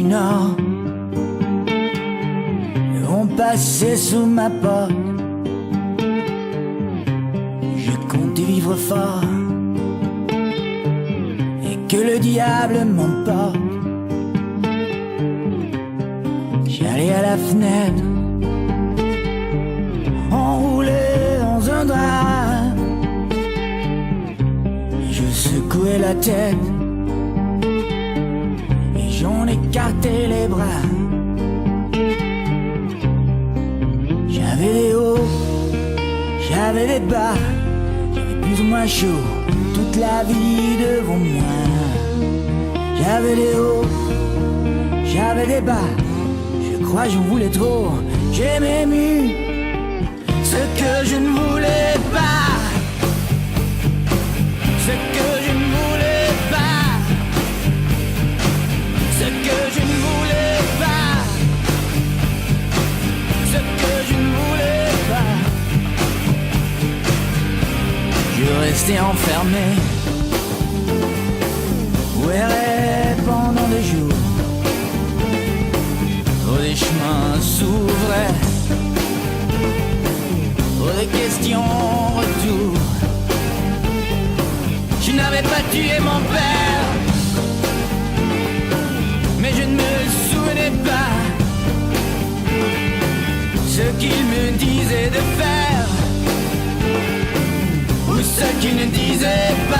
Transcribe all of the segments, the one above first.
Nord vont passer sous ma porte. Je compte vivre fort et que le diable m'emporte. J'allais à la fenêtre, enroulé dans un drap. Je secouais la tête et j'en écartais les bras. J'avais des hauts, j'avais des bas, j'avais plus ou moins chaud toute la vie devant moi. J'avais des hauts, j'avais des bas, je crois que j'en voulais trop. J'ai même eu ce que je ne voulais pas, ce que je ne voulais pas, ce que je ne voulais pas, ce que je ne voulais pas. Je restais enfermé, errais pendant des jours, où des chemins s'ouvraient, où des questions retour. Je n'avais pas tué mon père, mais je ne me souvenais pas ce qu'il me disait de faire, ou ce qu'il ne disait pas.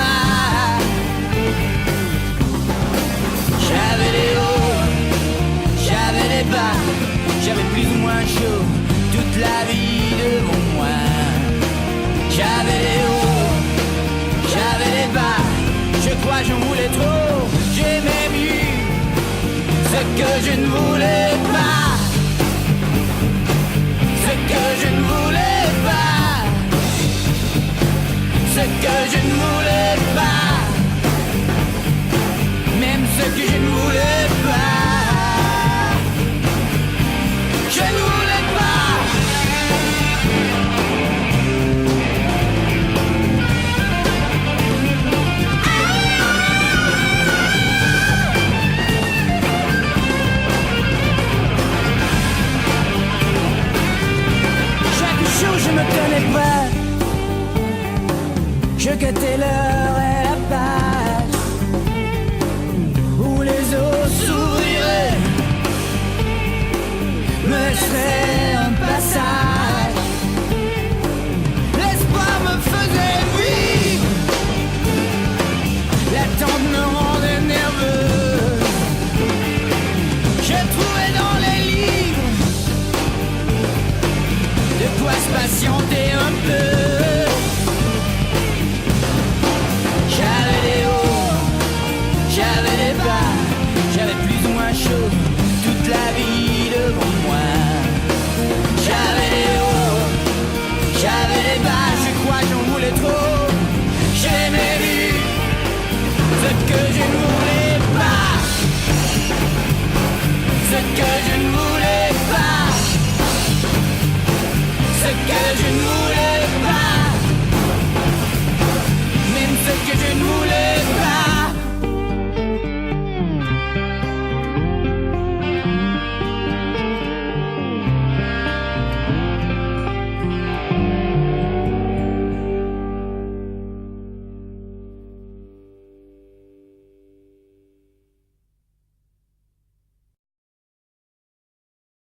J'avais des hauts, j'avais des bas, j'avais plus ou moins chaud toute la vie devant moi. J'avais des hauts, j'avais des bas, je crois j'en voulais trop. J'ai même eu ce que je ne voulais pas, ce que je ne voulais pas, ce que je ne voulais pas, même ce que je ne voulais pas, je ne voulais pas. Chaque jour je me tenais prêt, je guettais l'heure et la page où les eaux s'ouvriraient, me laisserait un passage. L'espoir me faisait vivre, l'attente me rendait nerveux. Je trouvais dans les livres de quoi se patienter un peu. J'avais des hauts, j'avais des bas, j'avais plus ou moins chaud toute la vie